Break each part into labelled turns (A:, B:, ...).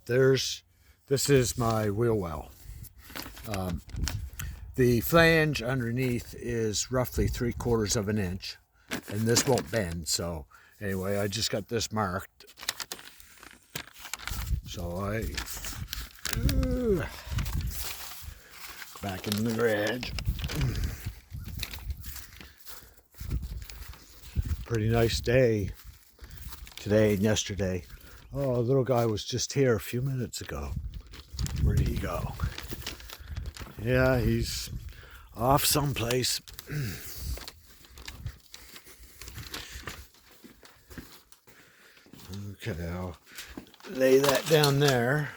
A: This is my wheel well. The flange underneath is roughly 3/4 of an inch, and this won't bend. So anyway, I just got this marked. So I back in the garage. Pretty nice day today and yesterday. Oh, a little guy was just here a few minutes ago. Where did he go? Yeah, he's off someplace. Okay, I'll lay that down there.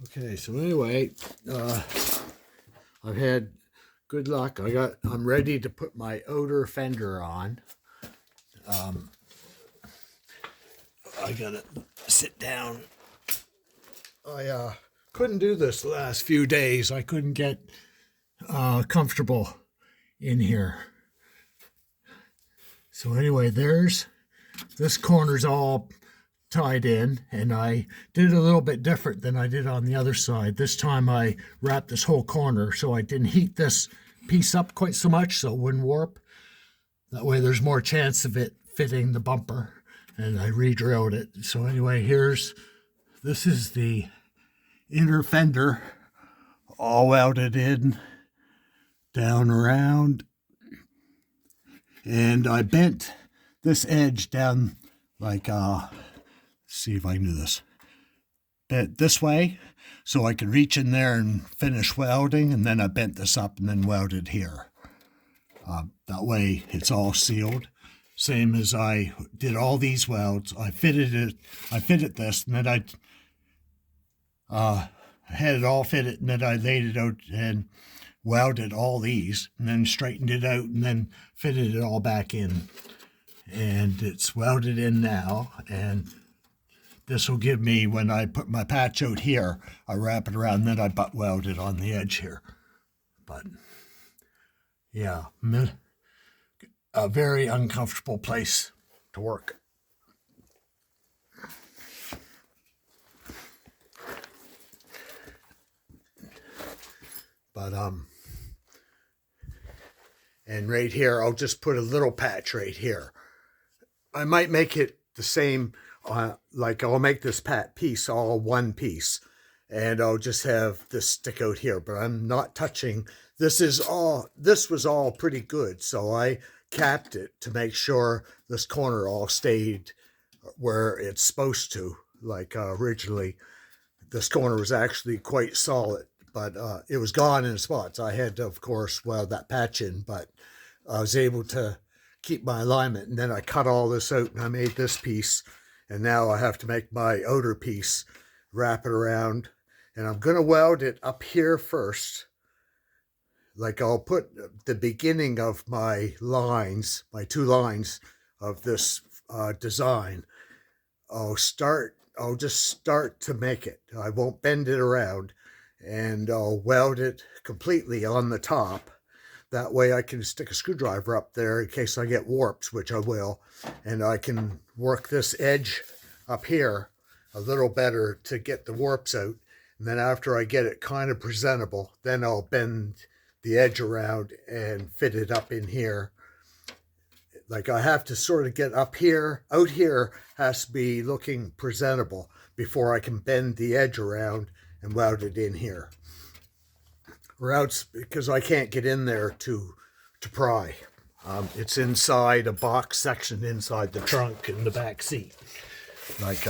A: Okay, so anyway, I've had good luck. I'm ready to put my odor fender on. I gotta sit down. I couldn't do this the last few days. I couldn't get comfortable in here. So anyway, this corner's all tied in, and I did it a little bit different than I did on the other side. This time I wrapped this whole corner so I didn't heat this piece up quite so much so it wouldn't warp. That way there's more chance of it fitting the bumper, and I re-drilled it. So anyway, this is the inner fender all welded in down around, and I bent this edge down like see if I can do this. Bent this way so I could reach in there and finish welding, and then I bent this up and then welded here. That way it's all sealed. Same as I did all these welds. I fitted this, and then I had it all fitted, and then I laid it out and welded all these, and then straightened it out, and then fitted it all back in. And it's welded in now, and this will give me, when I put my patch out here, I wrap it around, and then I butt weld it on the edge here. But yeah, a very uncomfortable place to work. But and right here, I'll just put a little patch right here. I might make it the same, like I'll make this piece all one piece, and I'll just have this stick out here, but I'm not touching. This was all pretty good, so I capped it to make sure this corner all stayed where it's supposed to. Like originally, this corner was actually quite solid, but it was gone in spots. I had to, of course, weld that patch in, but I was able to keep my alignment, and then I cut all this out and I made this piece, and now I have to make my outer piece, wrap it around, and I'm going to weld it up here first. Like I'll put the beginning of my lines, my 2 lines of this design. I'll just start to make it. I won't bend it around, and I'll weld it completely on the top. That way I can stick a screwdriver up there in case I get warps, which I will, and I can work this edge up here a little better to get the warps out. And then after I get it kind of presentable, then I'll bend the edge around and fit it up in here. Like I have to sort of get up here, out here has to be looking presentable before I can bend the edge around and weld it in here. Or else, because I can't get in there to pry. It's inside a box section inside the trunk in the back seat. Like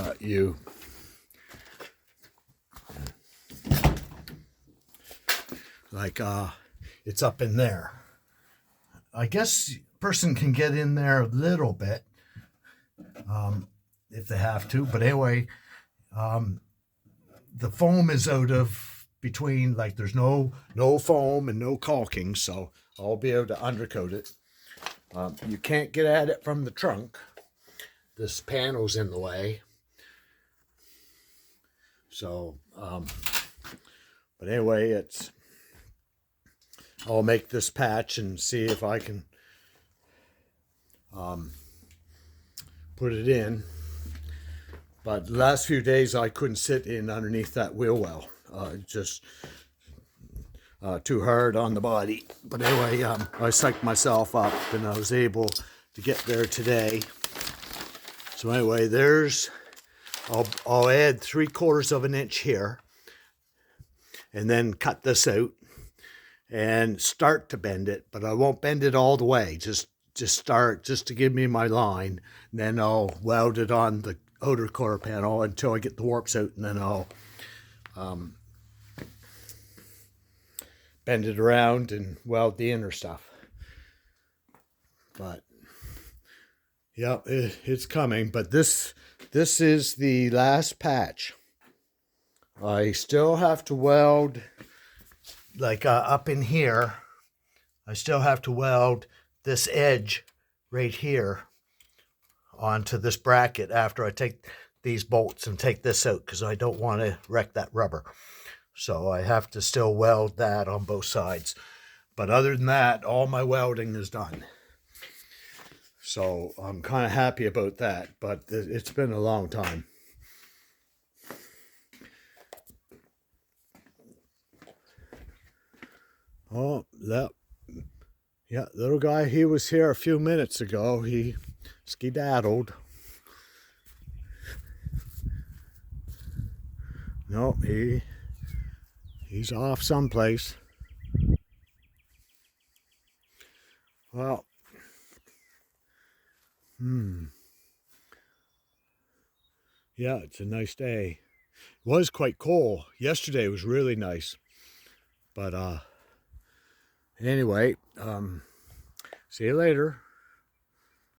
A: it's up in there. I guess a person can get in there a little bit if they have to, but anyway, the foam is out of between, like there's no foam and no caulking, so I'll be able to undercoat it. You can't get at it from the trunk. This panel's in the way. So, but anyway, I'll make this patch and see if I can put it in. But the last few days I couldn't sit in underneath that wheel well. Just too hard on the body. But anyway, I psyched myself up and I was able to get there today. So anyway, I'll add 3/4 of an inch here and then cut this out and start to bend it, but I won't bend it all the way. Just start, just to give me my line. And then I'll weld it on the outer core panel until I get the warps out, and then I'll bend it around and weld the inner stuff. But yeah, it's coming. But this is the last patch. I still have to weld, like up in here, I still have to weld this edge right here onto this bracket after I take these bolts and take this out, because I don't want to wreck that rubber. So I have to still weld that on both sides. But other than that, all my welding is done. So I'm kind of happy about that, but it's been a long time. Oh, yeah, little guy, he was here a few minutes ago. He skedaddled. No, he's off someplace. Well, yeah, it's a nice day. It was quite cold. Yesterday was really nice. But anyway, see you later.